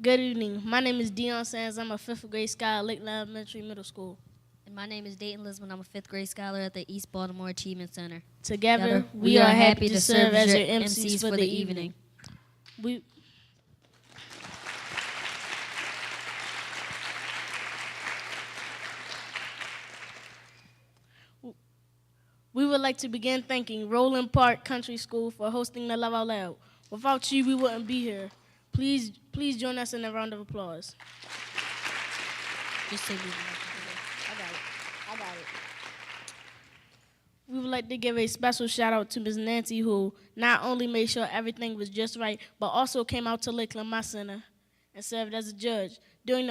Good evening. My name is Dion Sands. I'm a fifth grade scholar at Lakeland Elementary Middle School. And my name is Dayton Lisbon. I'm a fifth grade scholar at the East Baltimore Achievement Center. Together, we are happy to serve as your MCs for the evening. We would like to begin thanking Roland Park Country School for hosting the Love Out Loud. Without you, we wouldn't be here. Please join us in a round of applause. Just say I got it. We would like to give a special shout out to Ms. Nancy, who not only made sure everything was just right, but also came out to Lakeland My Center and served as a judge during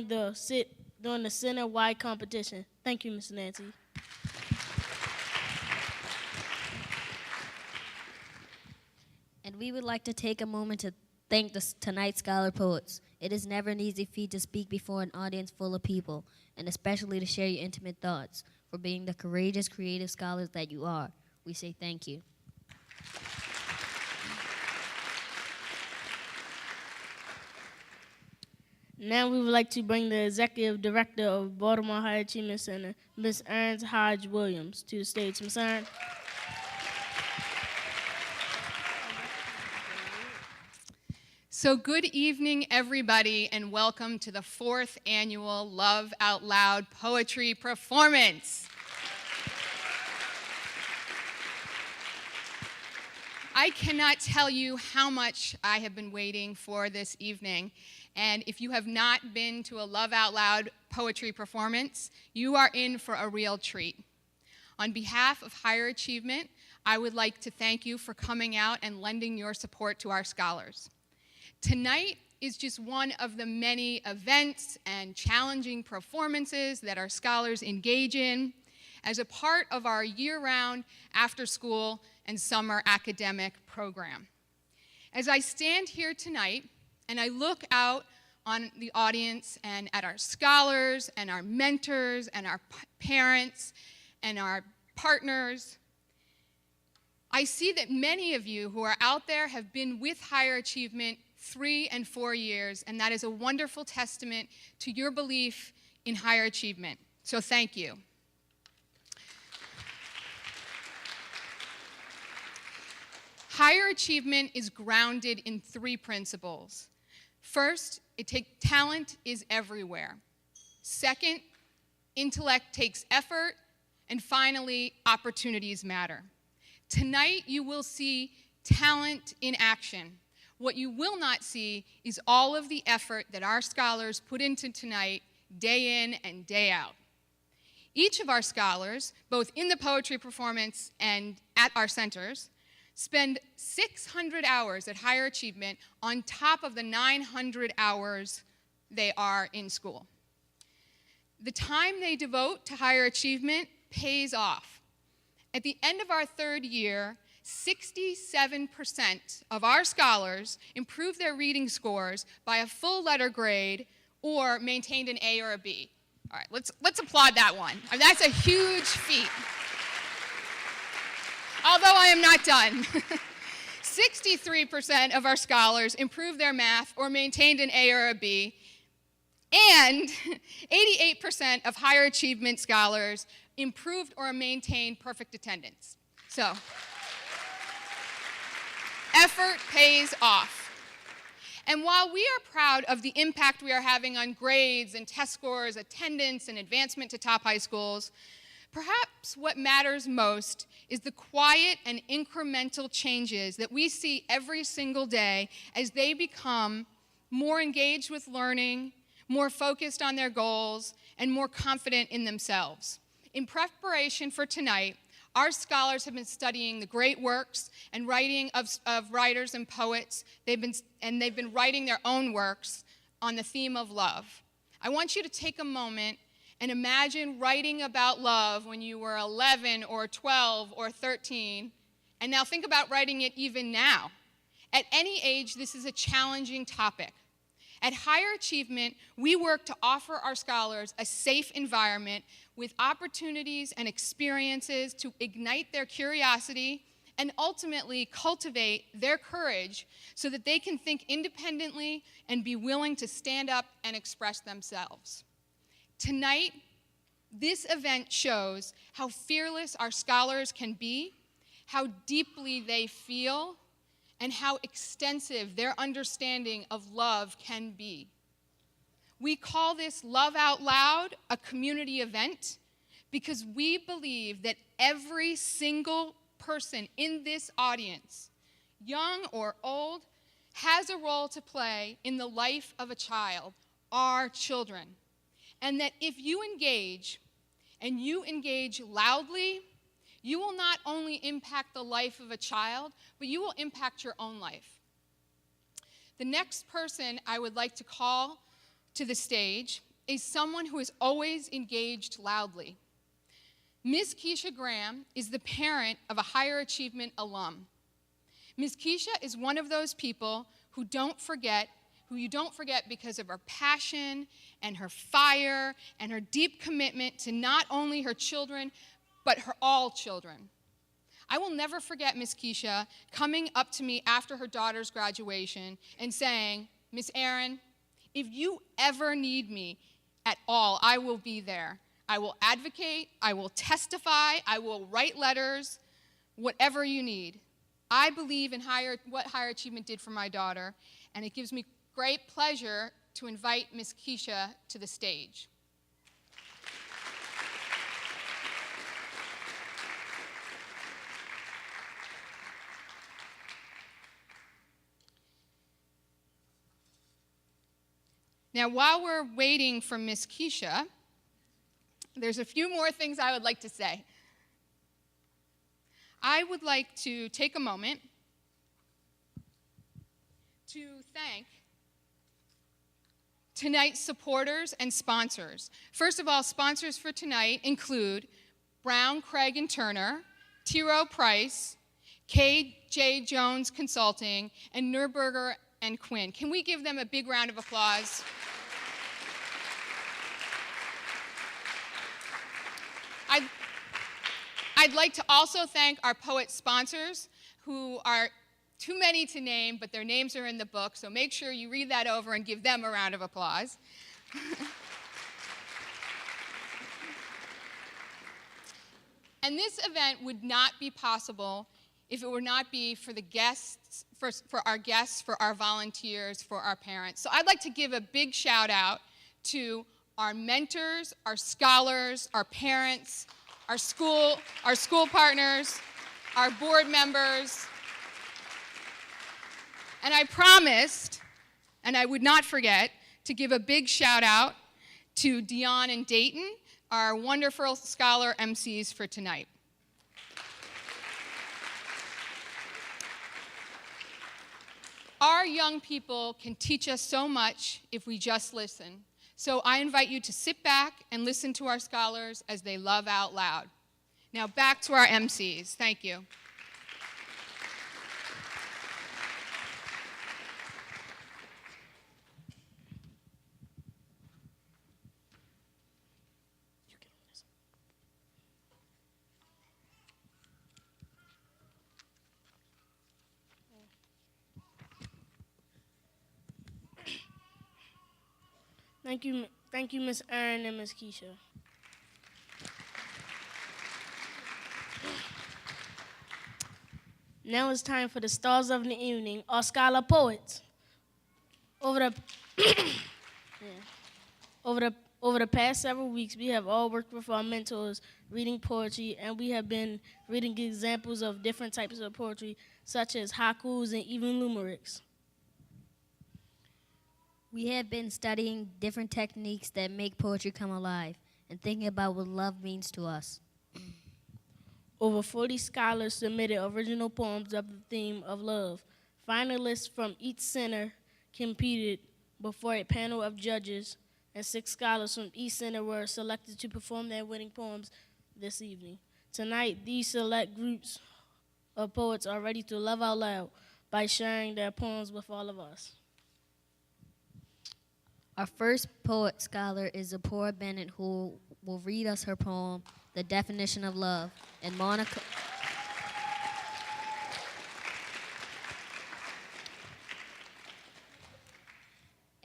the center-wide competition. Thank you, Ms. Nancy. And we would like to take a moment to thank tonight's Scholar Poets. It is never an easy feat to speak before an audience full of people, and especially to share your intimate thoughts. For being the courageous, creative scholars that you are, we say thank you. Now we would like to bring the Executive Director of Baltimore Higher Achievement Center, Ms. Ernst Hodge Williams, to the stage. Ms. Ernst. So good evening, everybody, and welcome to the 4th annual Love Out Loud Poetry Performance. I cannot tell you how much I have been waiting for this evening, and if you have not been to a Love Out Loud poetry performance, you are in for a real treat. On behalf of Higher Achievement, I would like to thank you for coming out and lending your support to our scholars. Tonight is just one of the many events and challenging performances that our scholars engage in as a part of our year-round after-school and summer academic program. As I stand here tonight and I look out on the audience and at our scholars and our mentors and our parents and our partners, I see that many of you who are out there have been with Higher Achievement 3 and 4 years, and that is a wonderful testament to your belief in higher achievement. So thank you. Higher achievement is grounded in 3 principles. First, talent is everywhere. Second, intellect takes effort. And finally, opportunities matter. Tonight, you will see talent in action. What you will not see is all of the effort that our scholars put into tonight, day in and day out. Each of our scholars, both in the poetry performance and at our centers, spend 600 hours at Higher Achievement on top of the 900 hours they are in school. The time they devote to Higher Achievement pays off. At the end of our 3rd year, 67% of our scholars improved their reading scores by a full letter grade or maintained an A or a B. All right, let's applaud that one. I mean, that's a huge feat. Although I am not done. 63% of our scholars improved their math or maintained an A or a B, and 88% of Higher Achievement scholars improved or maintained perfect attendance. So, effort pays off. And while we are proud of the impact we are having on grades and test scores, attendance, and advancement to top high schools, perhaps what matters most is the quiet and incremental changes that we see every single day as they become more engaged with learning, more focused on their goals, and more confident in themselves. In preparation for tonight, our scholars have been studying the great works and writing of writers and poets. They've been writing their own works on the theme of love. I want you to take a moment and imagine writing about love when you were 11 or 12 or 13, and now think about writing it even now. At any age, this is a challenging topic. At Higher Achievement, we work to offer our scholars a safe environment with opportunities and experiences to ignite their curiosity and ultimately cultivate their courage so that they can think independently and be willing to stand up and express themselves. Tonight, this event shows how fearless our scholars can be, how deeply they feel, and how extensive their understanding of love can be. We call this Love Out Loud a community event because we believe that every single person in this audience, young or old, has a role to play in the life of a child, our children. And that if you engage, and you engage loudly, you will not only impact the life of a child, but you will impact your own life. The next person I would like to call to the stage is someone who is always engaged loudly. Ms. Keisha Graham is the parent of a higher achievement alum. Ms. Keisha is one of those people who you don't forget because of her passion and her fire and her deep commitment to not only her children, but all children. I will never forget Ms. Keisha coming up to me after her daughter's graduation and saying, "Miss Aaron, if you ever need me at all, I will be there. I will advocate, I will testify, I will write letters, whatever you need." I believe in what Higher Achievement did for my daughter, and it gives me great pleasure to invite Ms. Keisha to the stage. Now, while we're waiting for Ms. Keisha, there's a few more things I would like to say. I would like to take a moment to thank tonight's supporters and sponsors. First of all, sponsors for tonight include Brown, Craig & Turner, T. Rowe Price, K.J. Jones Consulting, and Neuberger & Quinn. Can we give them a big round of applause? I'd like to also thank our poet sponsors, who are too many to name, but their names are in the book, so make sure you read that over and give them a round of applause. And this event would not be possible if it were not be for the guests, for our guests, for our volunteers, for our parents. So I'd like to give a big shout out to our mentors, our scholars, our parents, our school partners, our board members. And I promised, and I would not forget, to give a big shout out to Dion and Dayton, our wonderful scholar MCs for tonight. Our young people can teach us so much if we just listen. So I invite you to sit back and listen to our scholars as they love out loud. Now back to our MCs. Thank you. Thank you, Ms. Aaron and Ms. Keisha. Now it's time for the stars of the evening, our scholar poets. Over the past several weeks, we have all worked with our mentors reading poetry, and we have been reading examples of different types of poetry, such as haikus and even limericks. We have been studying different techniques that make poetry come alive and thinking about what love means to us. Over 40 scholars submitted original poems of the theme of love. Finalists from each center competed before a panel of judges, and 6 scholars from each center were selected to perform their winning poems this evening. Tonight, these select groups of poets are ready to love out loud by sharing their poems with all of us. Our first poet scholar is Zipporah Bennett, who will read us her poem, The Definition of Love. And Monica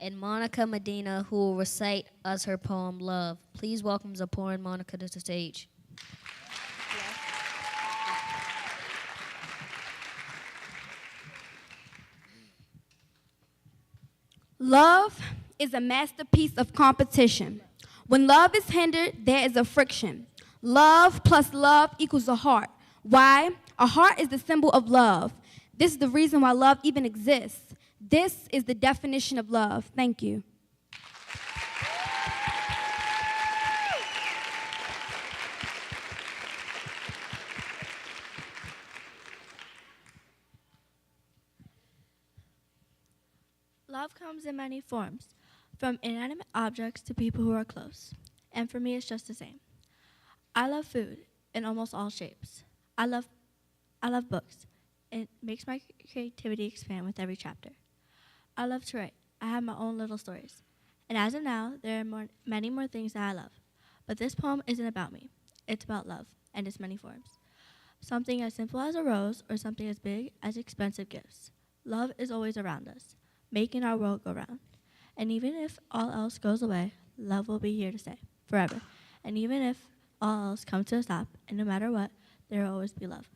and Monica Medina, who will recite us her poem, Love. Please welcome Zipporah and Monica to the stage. Love is a masterpiece of competition. When love is hindered, there is a friction. Love plus love equals a heart. Why? A heart is the symbol of love. This is the reason why love even exists. This is the definition of love. Thank you. Love comes in many forms, from inanimate objects to people who are close. And for me, it's just the same. I love food in almost all shapes. I love books. It makes my creativity expand with every chapter. I love to write. I have my own little stories. And as of now, there are many more things that I love. But this poem isn't about me. It's about love and its many forms. Something as simple as a rose or something as big as expensive gifts. Love is always around us, making our world go round. And even if all else goes away, love will be here to stay forever. And even if all else comes to a stop, and no matter what, there will always be love.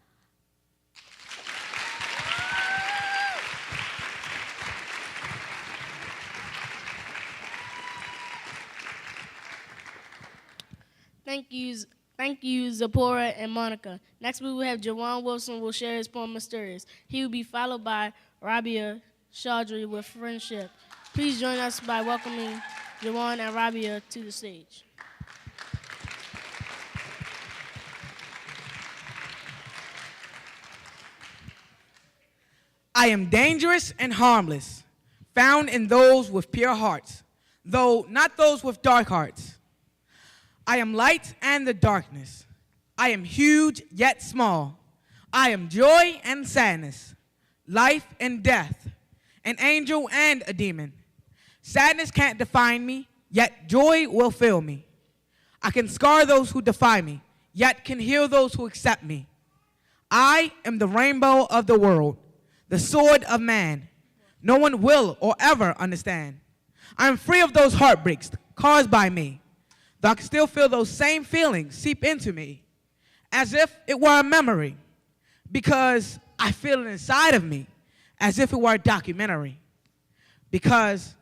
Thank you, Zipporah and Monica. Next, we will have Jawan Wilson who will share his poem, Mysterious. He will be followed by Rabia Chaudhry with Friendship. Please join us by welcoming Jawan and Rabia to the stage. I am dangerous and harmless, found in those with pure hearts, though not those with dark hearts. I am light and the darkness. I am huge yet small. I am joy and sadness, life and death, an angel and a demon. Sadness can't define me, yet joy will fill me. I can scar those who defy me, yet can heal those who accept me. I am the rainbow of the world, the sword of man. No one will or ever understand. I am free of those heartbreaks caused by me, though I can still feel those same feelings seep into me, as if it were a memory, because I feel it inside of me, as if it were a documentary. Because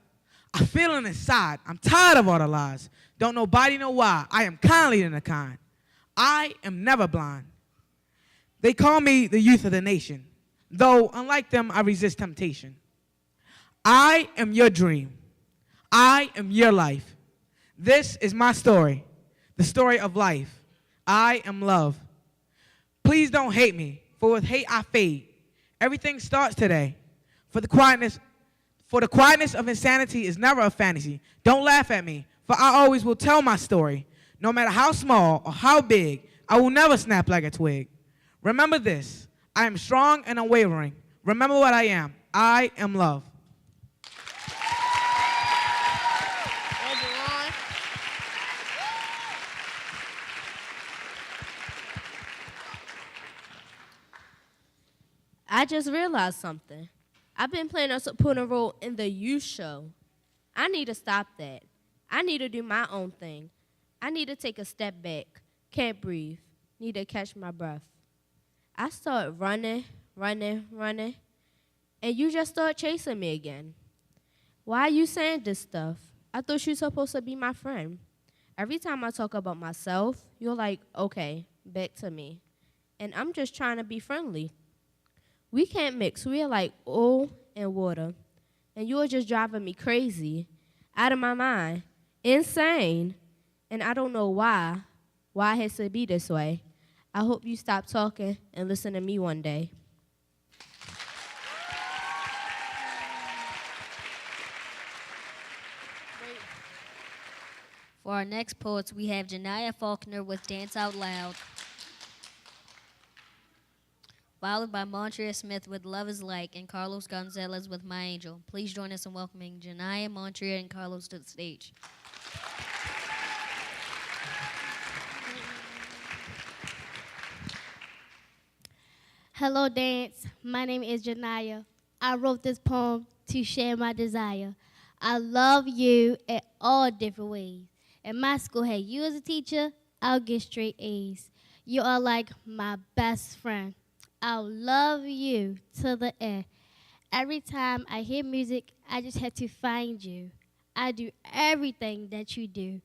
I feel it inside. I'm tired of all the lies. Don't nobody know why. I am kindly than the kind. I am never blind. They call me the youth of the nation, though unlike them, I resist temptation. I am your dream. I am your life. This is my story, the story of life. I am love. Please don't hate me, for with hate I fade. Everything starts today. For the quietness of insanity is never a fantasy. Don't laugh at me, for I always will tell my story. No matter how small or how big, I will never snap like a twig. Remember this, I am strong and unwavering. Remember what I am. I am love. I just realized something. I've been playing a supporting role in the youth show. I need to stop that. I need to do my own thing. I need to take a step back. Can't breathe. Need to catch my breath. I started running, and you just started chasing me again. Why are you saying this stuff? I thought you were supposed to be my friend. Every time I talk about myself, you're like, okay, back to me. And I'm just trying to be friendly. We can't mix. We are like oil and water. And you are just driving me crazy, out of my mind, insane. And I don't know why it has to be this way. I hope you stop talking and listen to me one day. For our next poets, we have Janiyah Faulkner with Dance Out Loud, followed by Montreal Smith with Love is Like, and Carlos Gonzalez with My Angel. Please join us in welcoming Janiyah, Montreal, and Carlos to the stage. Hello, dance. My name is Janiyah. I wrote this poem to share my desire. I love you in all different ways. In my school, had you as a teacher, I'll get straight A's. You are like my best friend. I'll love you to the end. Every time I hear music, I just have to find you. I do everything that you do.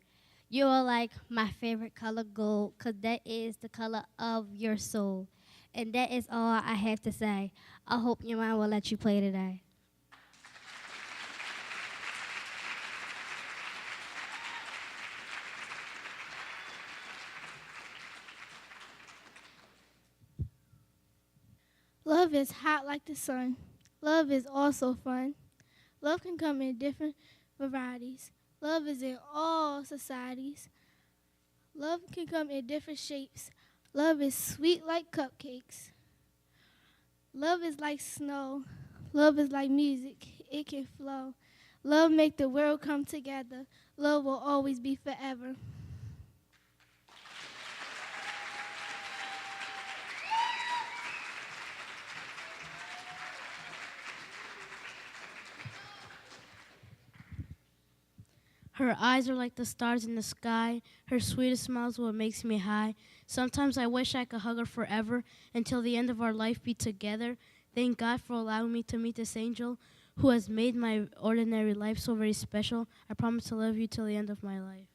You are like my favorite color gold, 'cause that is the color of your soul. And that is all I have to say. I hope your mom will let you play today. Love is hot like the sun. Love is also fun. Love can come in different varieties. Love is in all societies. Love can come in different shapes. Love is sweet like cupcakes. Love is like snow. Love is like music. It can flow. Love make the world come together. Love will always be forever. Her eyes are like the stars in the sky. Her sweetest smile is what makes me high. Sometimes I wish I could hug her forever until the end of our life be together. Thank God for allowing me to meet this angel who has made my ordinary life so very special. I promise to love you till the end of my life.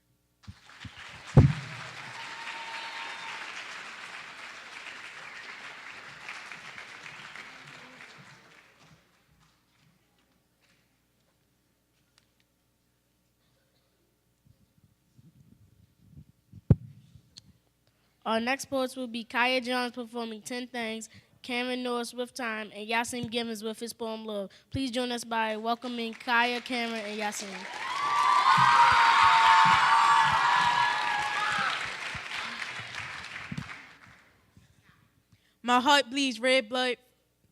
Our next poets will be Kaya Jones performing 10 Things, Cameron Norris with Time, and Yasin Gibbons with his poem Love. Please join us by welcoming Kaya, Cameron, and Yasin. My heart bleeds red blood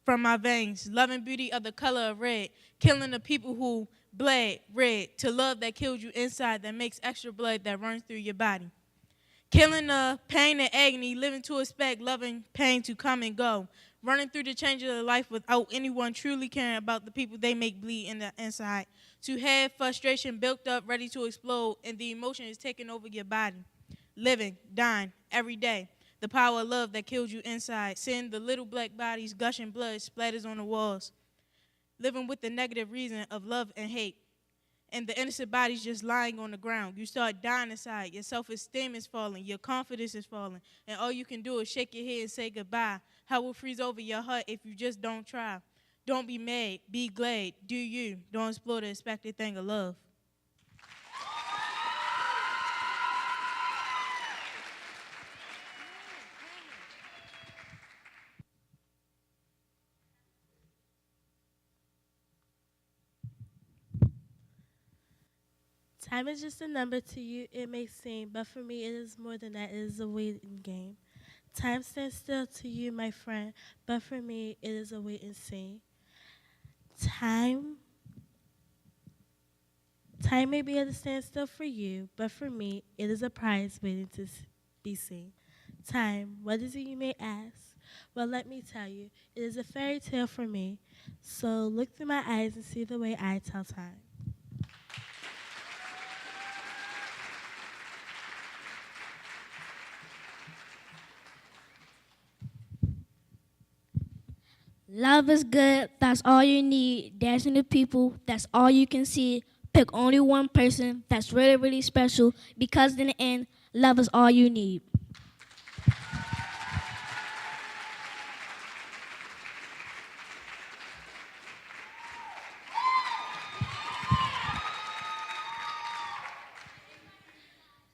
from my veins, loving beauty of the color of red, killing the people who bled red, to love that killed you inside, that makes extra blood that runs through your body. Killing the pain and agony, living to expect loving pain to come and go, running through the change of their life without anyone truly caring about the people they make bleed in the inside, to have frustration built up, ready to explode, and the emotion is taking over your body. Living, dying, every day. The power of love that killed you inside, seeing the little black bodies gushing blood splatters on the walls. Living with the negative reason of love and hate, and the innocent bodies just lying on the ground. You start dying inside. Your self-esteem is falling. Your confidence is falling. And all you can do is shake your head and say goodbye. How will freeze over your heart if you just don't try? Don't be mad. Be glad. Do you. Don't explore the expected thing of love. Time is just a number to you, it may seem, but for me it is more than that, it is a waiting game. Time stands still to you, my friend, but for me it is a wait and see. Time may be at a standstill for you, but for me it is a prize waiting to be seen. Time, what is it you may ask? Well, let me tell you, it is a fairy tale for me, so look through my eyes and see the way I tell time. Love is good, that's all you need. Dancing to people, that's all you can see. Pick only one person that's really, really special, because in the end, love is all you need.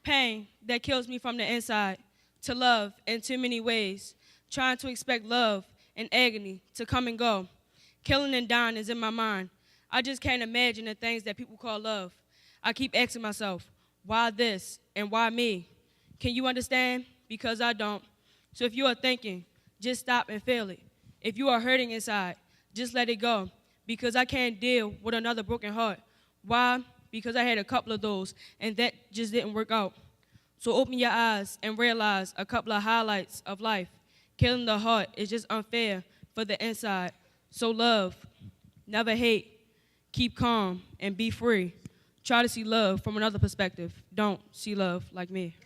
Pain that kills me from the inside, to love in too many ways, trying to expect love and agony to come and go. Killing and dying is in my mind. I just can't imagine the things that people call love. I keep asking myself, why this and why me? Can you understand? Because I don't. So if you are thinking, just stop and feel it. If you are hurting inside, just let it go. Because I can't deal with another broken heart. Why? Because I had a couple of those, and that just didn't work out. So open your eyes and realize a couple of highlights of life. Killing the heart is just unfair for the inside. So love, never hate. Keep calm and be free. Try to see love from another perspective. Don't see love like me.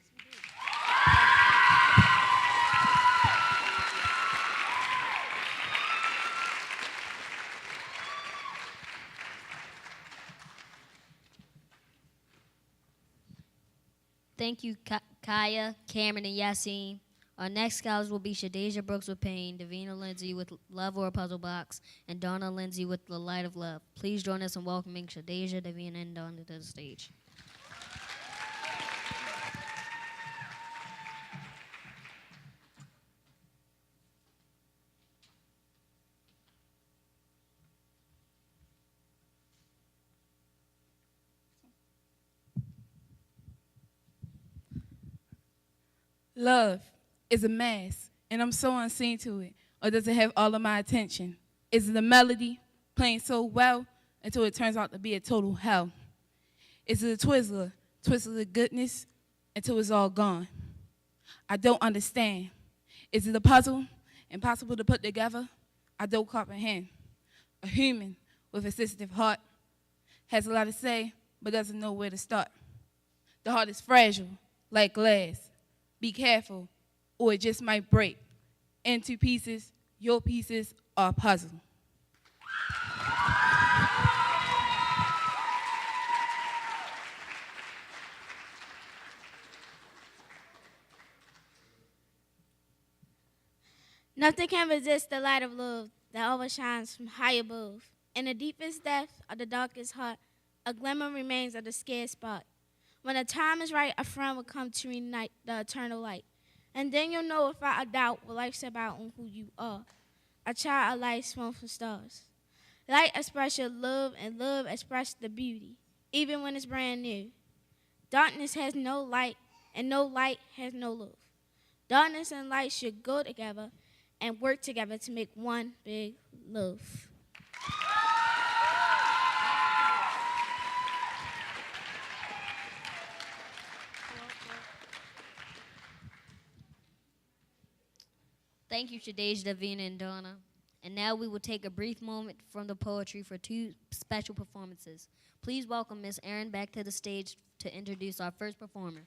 Thank you, Kaya, Cameron, and Yassine. Our next scholars will be Shadeja Brooks with Pain, Davina Lindsay with Love or a Puzzle Box, and Donna Lindsay with The Light of Love. Please join us in welcoming Shadeja, Davina, and Donna to the stage. Love is a mask, and I'm so unseen to it. Or does it have all of my attention? Is it a melody playing so well until it turns out to be a total hell? Is it a Twizzler, Twizzler goodness until it's all gone? I don't understand. Is it a puzzle, impossible to put together? I don't comprehend. A human with a sensitive heart has a lot to say, but doesn't know where to start. The heart is fragile, like glass. Be careful, or it just might break into pieces. Your pieces are a puzzle. Nothing can resist the light of love that always shines from high above. In the deepest depth of the darkest heart, a glimmer remains of the scared spot. When the time is right, a friend will come to reunite the eternal light. And then you'll know without a doubt what life's about and who you are. A child of light swung from stars. Light express your love, and love express the beauty, even when it's brand new. Darkness has no light, and no light has no love. Darkness and light should go together and work together to make one big love. Thank you, Shadeja, Davina, and Donna. And now we will take a brief moment from the poetry for two special performances. Please welcome Miss Erin back to the stage to introduce our first performer.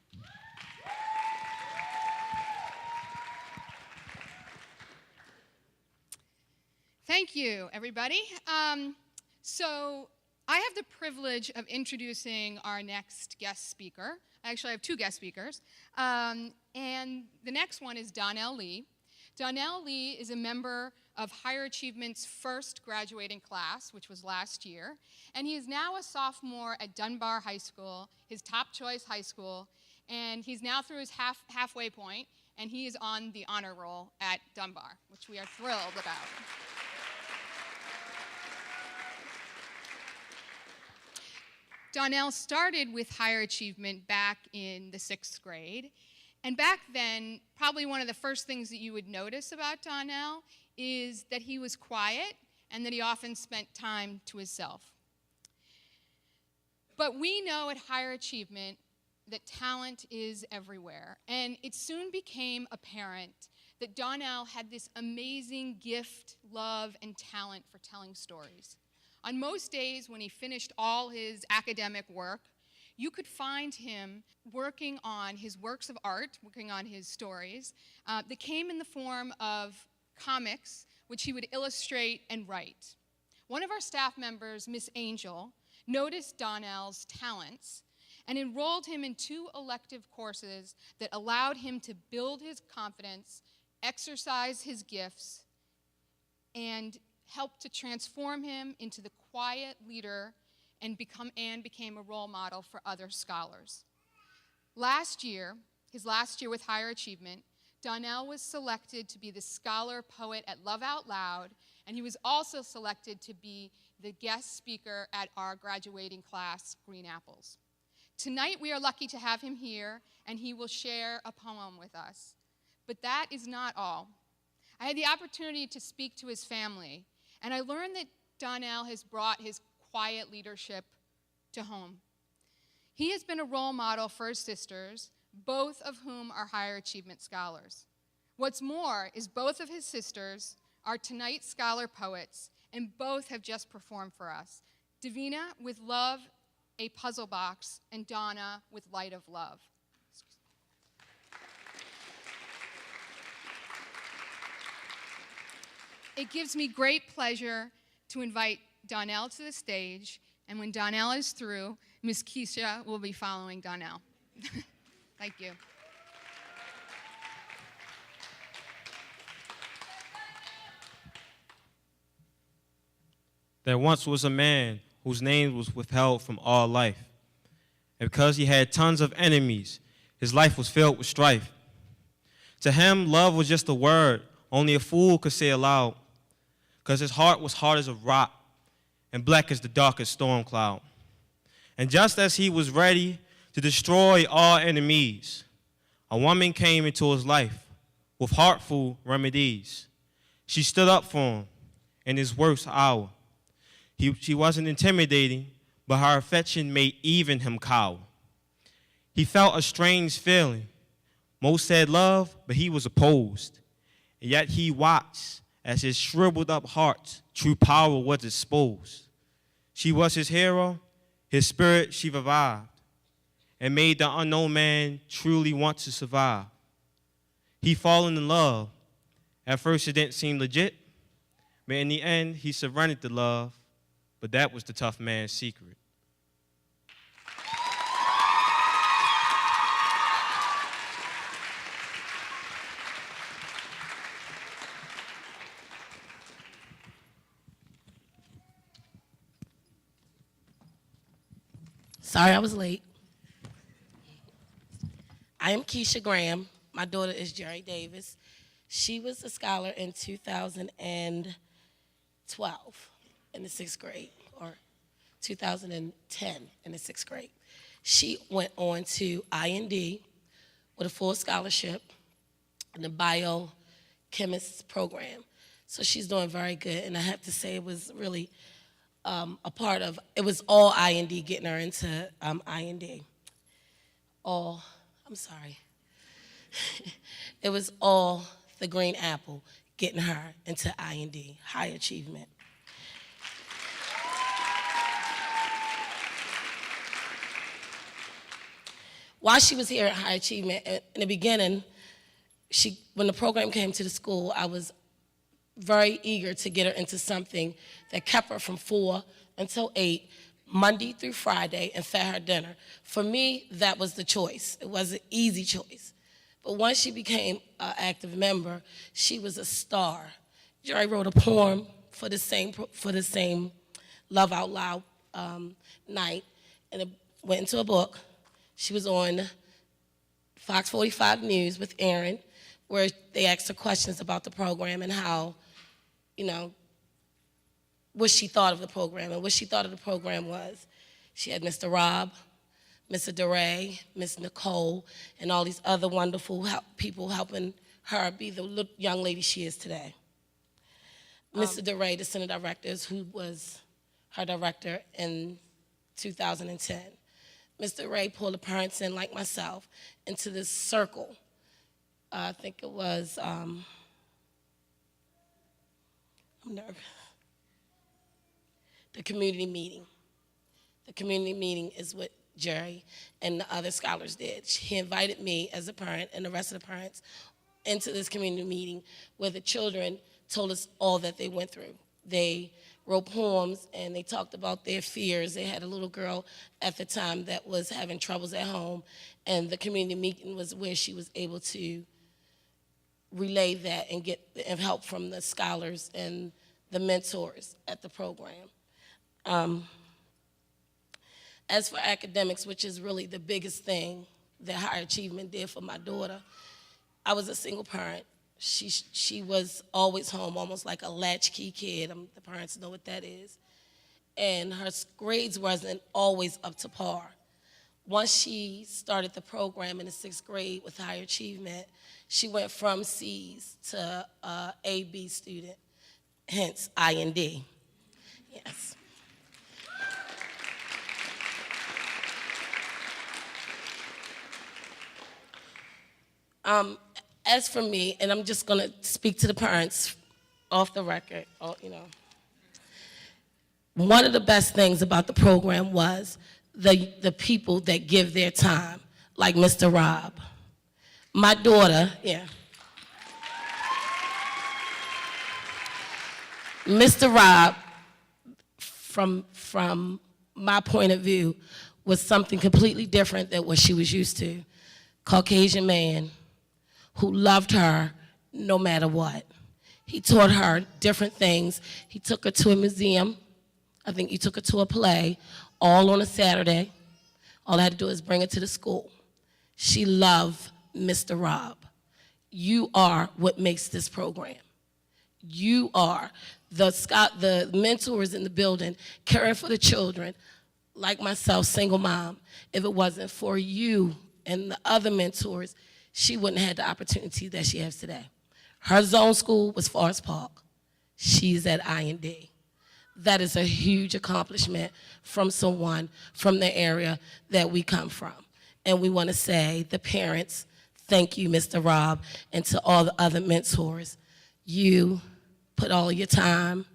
Thank you, everybody. So I have the privilege of introducing our next guest speaker. I actually have two guest speakers. And the next one is Donnell Lee. Donnell Lee is a member of Higher Achievement's first graduating class, which was last year, and he is now a sophomore at Dunbar High School, his top choice high school, and he's now through his halfway point, and he is on the honor roll at Dunbar, which we are thrilled about. Donnell started with Higher Achievement back in the 6th grade. And back then, probably one of the first things that you would notice about Donnell is that he was quiet and that he often spent time to himself. But we know at Higher Achievement that talent is everywhere. And it soon became apparent that Donnell had this amazing gift, love, and talent for telling stories. On most days when he finished all his academic work, you could find him working on his works of art, working on his stories, that came in the form of comics, which he would illustrate and write. One of our staff members, Miss Angel, noticed Donnell's talents and enrolled him in 2 elective courses that allowed him to build his confidence, exercise his gifts, and helped to transform him into the quiet leader and became a role model for other scholars. Last year, his last year with Higher Achievement, Donnell was selected to be the scholar poet at Love Out Loud, and he was also selected to be the guest speaker at our graduating class, Green Apples. Tonight, we are lucky to have him here, and he will share a poem with us. But that is not all. I had the opportunity to speak to his family, and I learned that Donnell has brought his quiet leadership to home. He has been a role model for his sisters, both of whom are Higher Achievement scholars. What's more is both of his sisters are tonight's scholar poets, and both have just performed for us. Davina with Love, a Puzzle Box, and Donna with Light of Love. It gives me great pleasure to invite Donnell to the stage, and when Donnell is through, Ms. Keisha will be following Donnell. Thank you. There once was a man whose name was withheld from all life. And because he had tons of enemies, his life was filled with strife. To him, love was just a word only a fool could say aloud, because his heart was hard as a rock and black as the darkest storm cloud. And just as he was ready to destroy all enemies, a woman came into his life with heartful remedies. She stood up for him in his worst hour. She wasn't intimidating, but her affection made even him cower. He felt a strange feeling. Most said love, but he was opposed. And yet he watched as his shriveled up heart's true power was exposed. She was his hero, his spirit she revived, and made the unknown man truly want to survive. He fallen in love. At first it didn't seem legit, but in the end he surrendered to love, but that was the tough man's secret. Sorry I was late. I am Keisha Graham. My daughter is Jerry Davis. She was a scholar in 2012 in the 6th grade, or 2010 in the 6th grade. She went on to IND with a full scholarship in the biochemist program. So she's doing very good, and I have to say it was really a part of, it was all IND getting her into IND. It was all the green apple getting her into IND, high achievement. While she was here at high achievement, in the beginning, when the program came to the school, I was very eager to get her into something that kept her from 4 until 8, Monday through Friday, and fed her dinner. For me, that was the choice. It was an easy choice. But once she became an active member, she was a star. Jerry wrote a poem for the same Love Out Loud night, and it went into a book. She was on Fox 45 News with Aaron, where they asked her questions about the program and how, what she thought of the program. And what she thought of the program was, she had Mr. Rob, Mr. DeRay, Miss Nicole, and all these other wonderful people helping her be the little young lady she is today. Mr. DeRay, the Center Director, who was her director in 2010. Mr. Ray pulled the parents in, like myself, into this circle. I think it was, I'm nervous. The community meeting. The community meeting is what Jerry and the other scholars did. He invited me as a parent and the rest of the parents into this community meeting where the children told us all that they went through. They wrote poems and they talked about their fears. They had a little girl at the time that was having troubles at home, and the community meeting was where she was able to relay that and get help from the scholars and the mentors at the program. As for academics, which is really the biggest thing that higher achievement did for my daughter, I was a single parent. She was always home, almost like a latchkey kid. The parents know what that is. And her grades wasn't always up to par. Once she started the program in the 6th grade with higher achievement, she went from C's to A, B student, hence IND. Yes. As for me, and I'm just going to speak to the parents off the record, one of the best things about the program was the people that give their time, like Mr. Rob. My daughter, Mr. Rob, from my point of view, was something completely different than what she was used to. Caucasian man who loved her no matter what. He taught her different things. He took her to a museum. I think he took her to a play, all on a Saturday. All I had to do is bring her to the school. She loved Mr. Rob. You are what makes this program. You are the mentors in the building, caring for the children, like myself, single mom. If it wasn't for you and the other mentors, she wouldn't have had the opportunity that she has today. Her zone school was Forest Park. She's at I&D. That is a huge accomplishment from someone from the area that we come from. And we want to say, the parents, thank you, Mr. Rob, and to all the other mentors. You put all your time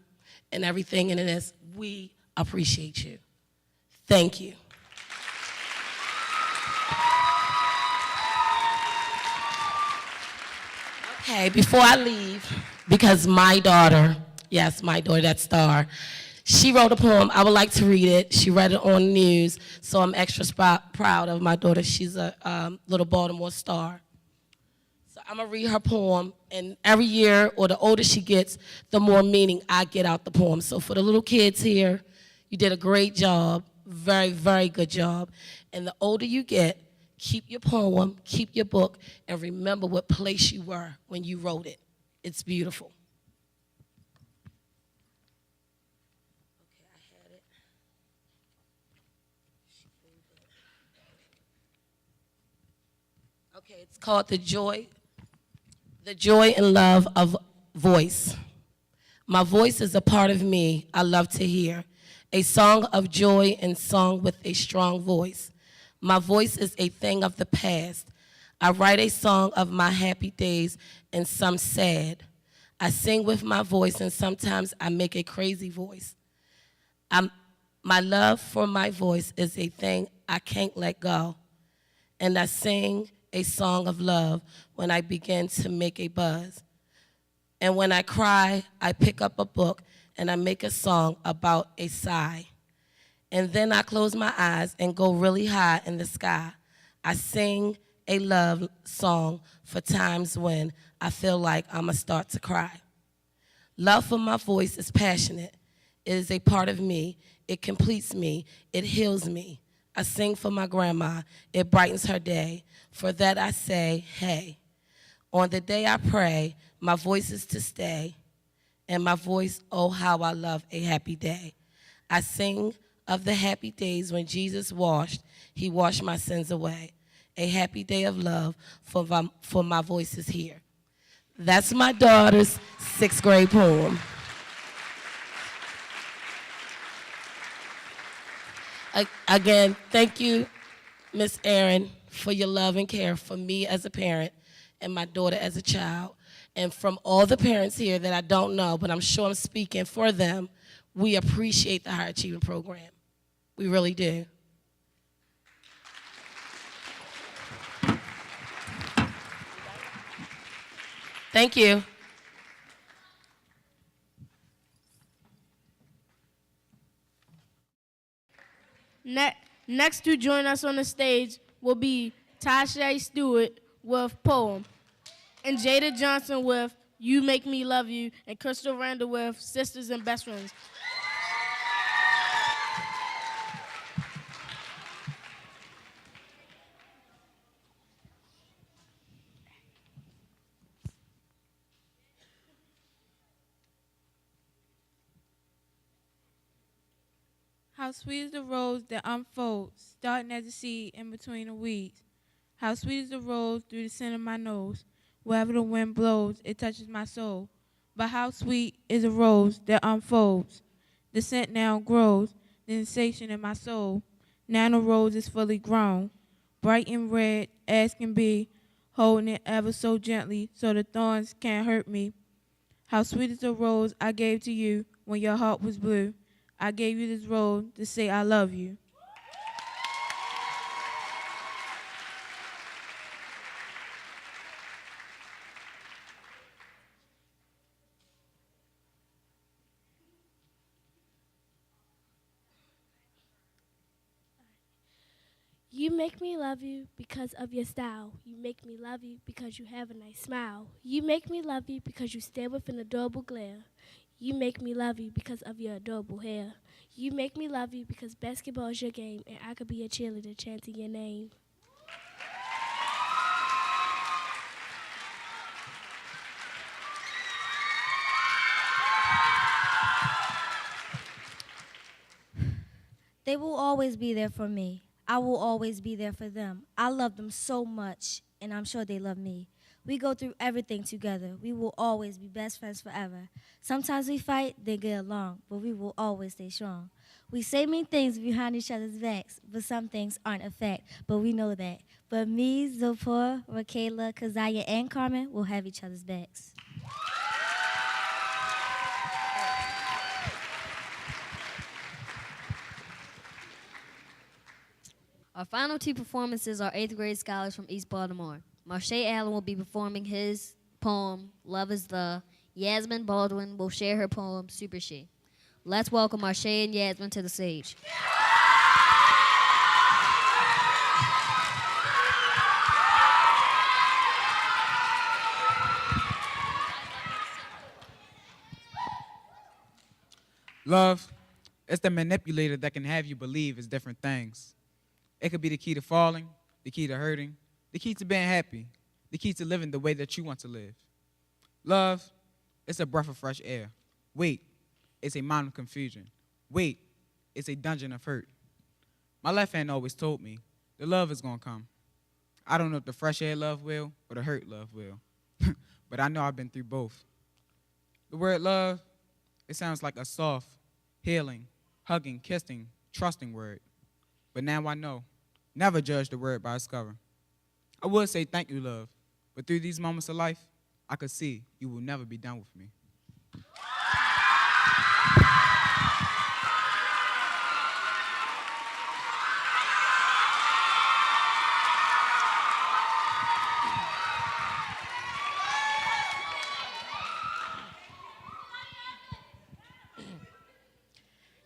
and everything into this. We appreciate you. Thank you. Okay, before I leave, because my daughter, yes, my daughter, that star, she wrote a poem. I would like to read it. She read it on the news, so I'm extra proud of my daughter. She's a little Baltimore star. So I'm going to read her poem, and every year, or the older she gets, the more meaning I get out the poem. So for the little kids here, you did a great job, very, very good job. And the older you get, keep your poem, keep your book, and remember what place you were when you wrote it. It's beautiful. Okay, it's called The Joy and Love of Voice. My voice is a part of me I love to hear, a song of joy and song with a strong voice. My voice is a thing of the past. I write a song of my happy days and some sad. I sing with my voice and sometimes I make a crazy voice. My love for my voice is a thing I can't let go. And I sing a song of love when I begin to make a buzz. And when I cry, I pick up a book and I make a song about a sigh. And then I close my eyes and go really high in the sky. I sing a love song for times when I feel like I'ma start to cry. Love for my voice is passionate. It is a part of me. It completes me. It heals me. I sing for my grandma. It brightens her day. For that I say, hey. On the day I pray, my voice is to stay. And my voice, oh, how I love a happy day. I sing of the happy days when Jesus he washed my sins away. A happy day of love for my voice is here. That's my daughter's 6th grade poem. Again, thank you, Miss Erin, for your love and care for me as a parent and my daughter as a child. And from all the parents here that I don't know, but I'm sure I'm speaking for them, we appreciate the Higher Achievement Program. We really do. Thank you. Next to join us on the stage will be Tasha Stewart with Poem, and Jada Johnson with You Make Me Love You, and Crystal Randall with Sisters and Best Friends. How sweet is the rose that unfolds, starting as a seed in between the weeds. How sweet is the rose through the scent of my nose. Wherever the wind blows, it touches my soul. But how sweet is a rose that unfolds. The scent now grows, the sensation in my soul. Now the rose is fully grown, bright and red as can be, holding it ever so gently so the thorns can't hurt me. How sweet is the rose I gave to you when your heart was blue. I gave you this role to say I love you. You make me love you because of your style. You make me love you because you have a nice smile. You make me love you because you stare with an adorable glare. You make me love you because of your adorable hair. You make me love you because basketball is your game and I could be a cheerleader chanting your name. They will always be there for me. I will always be there for them. I love them so much, and I'm sure they love me. We go through everything together. We will always be best friends forever. Sometimes we fight, then get along, but we will always stay strong. We say mean things behind each other's backs, but some things aren't a fact, but we know that. But me, Zipporah, Rakayla, Keziah, and Carmen will have each other's backs. Our final two performances are 8th grade scholars from East Baltimore. Marsha Allen will be performing his poem, Love is the. Yasmin Baldwin will share her poem, Super She. Let's welcome Marsha and Yasmin to the stage. Love is the manipulator that can have you believe it's different things. It could be the key to falling, the key to hurting, the key to being happy, the key to living the way that you want to live. Love is a breath of fresh air. Wait, it's a mountain of confusion. Wait, it's a dungeon of hurt. My left hand always told me the love is going to come. I don't know if the fresh air love will or the hurt love will, but I know I've been through both. The word love, it sounds like a soft, healing, hugging, kissing, trusting word. But now I know. Never judge the word by its cover. I would say thank you, love, but through these moments of life, I could see you will never be done with me.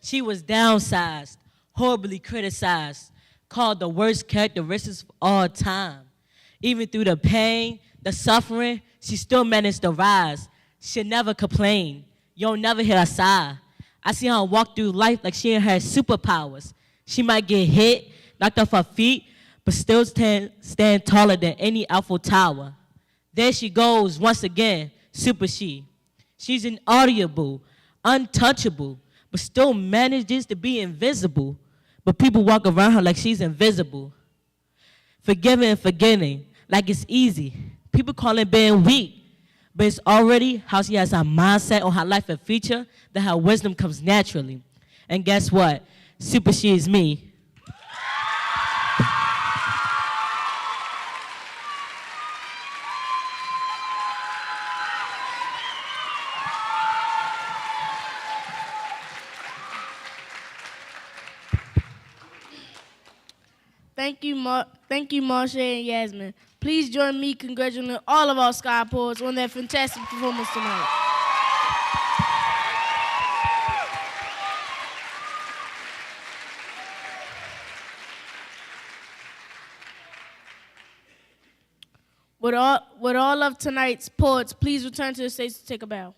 She was downsized, horribly criticized, called the worst characteristics of all time. Even through the pain, the suffering, she still managed to rise. She never complained. You'll never hear her sigh. I see her walk through life like she had superpowers. She might get hit, knocked off her feet, but still stand taller than any Eiffel Tower. There she goes once again, Super She. She's inaudible, untouchable, but still manages to be invisible. But people walk around her like she's invisible. Forgiving and forgetting, like it's easy. People call it being weak, but it's already how she has her mindset on her life and future that her wisdom comes naturally. And guess what? Super She is me. Thank you, Marsha and Yasmin. Please join me congratulating all of our Sky Poets on their fantastic performance tonight. With all of tonight's poets, please return to the stage to take a bow.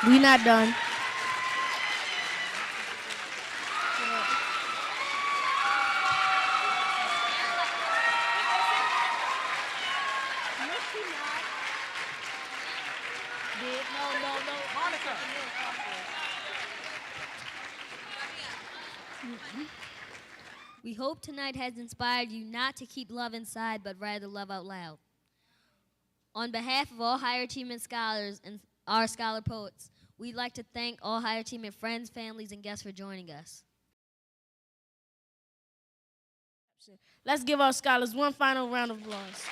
We not done. We hope tonight has inspired you not to keep love inside, but rather love out loud. On behalf of all Higher Achievement Scholars and our Scholar Poets, we'd like to thank all Higher Achievement friends, families, and guests for joining us. Let's give our scholars one final round of applause.